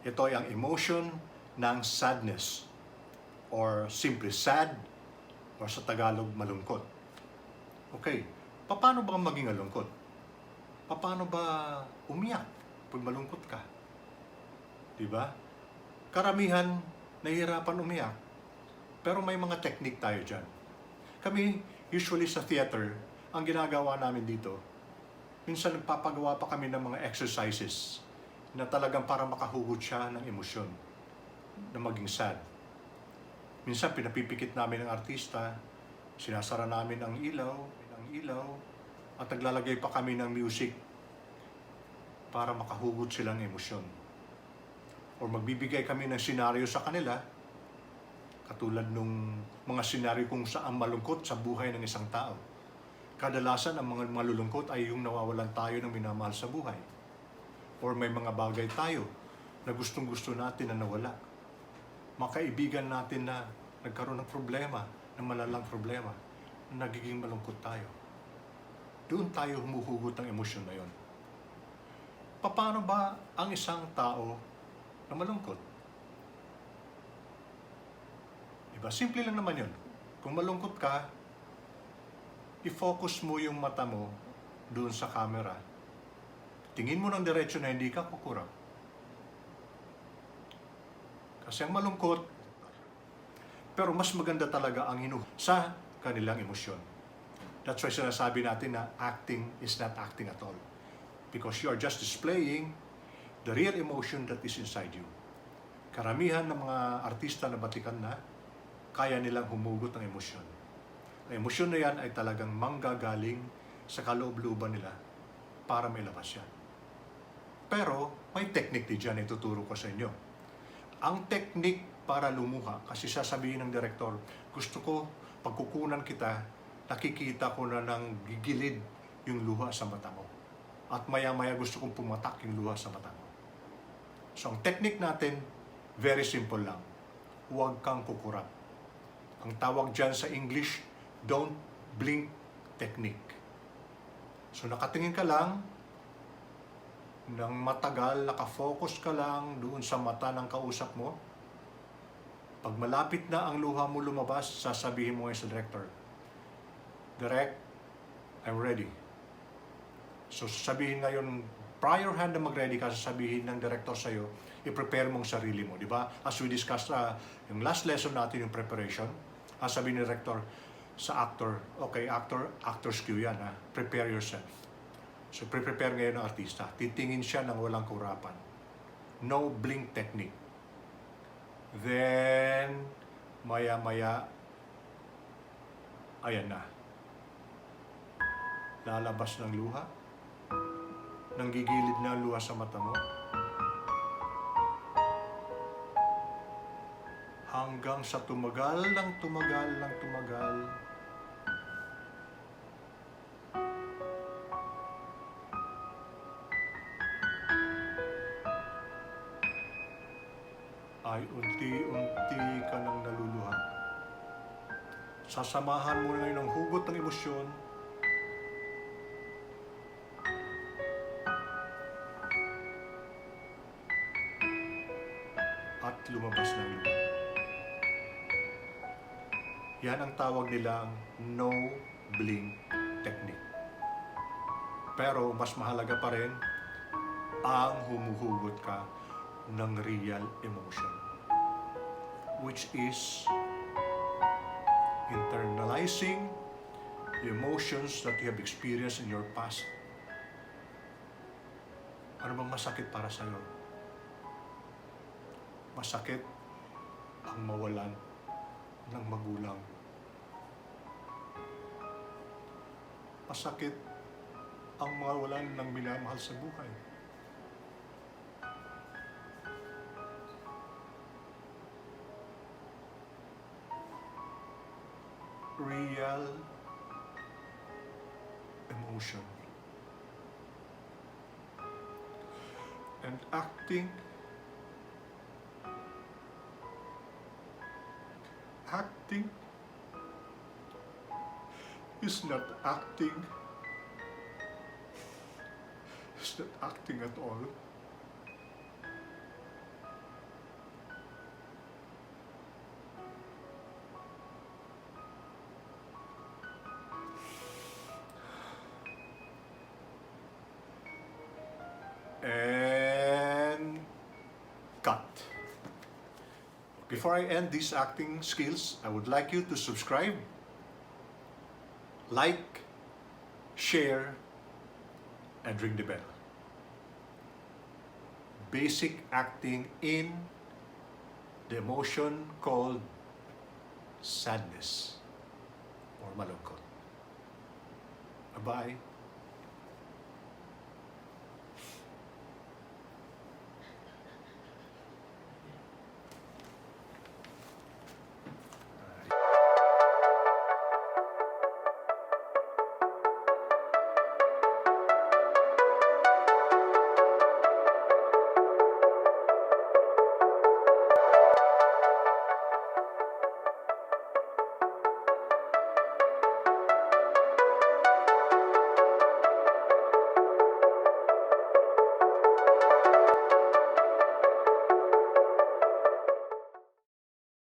Ito ay ang emotion ng sadness or simply sad or sa Tagalog malungkot. Okay, paano ba maging malungkot? Paano ba umiyak pag malungkot ka? Diba? Karamihan nahihirapan umiyak, pero may mga technique tayo dyan. Kami, usually sa theater, ang ginagawa namin dito, minsan nagpapagawa pa kami ng mga exercises na talagang para makahugot siya ng emosyon na maging sad. Minsan pinapipikit namin ng artista, sinasara namin ang ilaw, at naglalagay pa kami ng music para makahugot silang emosyon. O magbibigay kami ng senaryo sa kanila, katulad nung mga senaryo kung saan malungkot sa buhay ng isang tao. Kadalasan ang mga malulungkot ay yung nawawalan tayo ng minamahal sa buhay. Or may mga bagay tayo na gustong-gusto natin na nawala. Mga kaibigan natin na nagkaroon ng problema, ng malalang problema, nagiging malungkot tayo. Doon tayo humuhugot ng emosyon na yon. Paano ba ang isang tao na malungkot? Diba? Simple lang naman yun. Kung malungkot ka, i-focus mo yung mata mo doon sa camera. Tingin mo ng diretsyo na hindi ka kukurap. Kasi ang malungkot, pero mas maganda talaga ang sa kanilang emosyon. That's why sinasabi natin na acting is not acting at all. Because you are just displaying the real emotion that is inside you. Karamihan ng mga artista na batikan na, kaya nilang humugot ng emosyon. Ang emosyon na yan ay talagang manggagaling sa kaloob-looban nila para may labas yan. Pero may technique din dyan na ituturo ko sa inyo. Ang technique para lumuha, kasi sasabihin ng direktor, gusto ko pagkukunan kita, nakikita ko na ng gigilid yung luha sa mata mo. At maya-maya gusto kong pumatak yung luha sa mata mo. So ang technique natin, very simple lang. Huwag kang kukurap. Ang tawag dyan sa English, don't blink technique. So nakatingin ka lang, ng matagal, nakafocus ka lang doon sa mata ng kausap mo. Pag malapit na ang luha mo lumabas, sasabihin mo ngayon sa director, Direct, I'm ready. So sasabihin ngayon, prior hand na mag-ready ka, sasabihin ng director sa'yo, i-prepare mong sarili mo, di ba? As we discussed yung last lesson natin, yung preparation, sabihin ng director sa actor, okay, actor's cue yan, prepare yourself. So prepare ngayon ng artista, titingin siya ng walang kurapan. No blink technique. Then, maya-maya, ayan na. Lalabas ng luha, nanggigilid na ang luha sa mata mo, hanggang sa tumagal ng tumagal ng tumagal, ay unti-unti ka nang naluluha. Sasamahan mo ngayon ng hugot ng emosyon, at lumabas ng luha. Yan ang tawag nilang no blink technique. Pero mas mahalaga pa rin ang humuhugot ka ng real emotion, which is internalizing the emotions that you have experienced in your past. Ano bang masakit para sa'yo? Masakit ang mawalan ng magulang. Masakit ang mawalan ng minamahal sa buhay. Real emotion. And acting is not acting. It's not acting at all. And cut. Before I end these acting skills, I would like you to subscribe, like, share, and ring the bell. Basic acting in the emotion called sadness or malungkot. Bye-bye.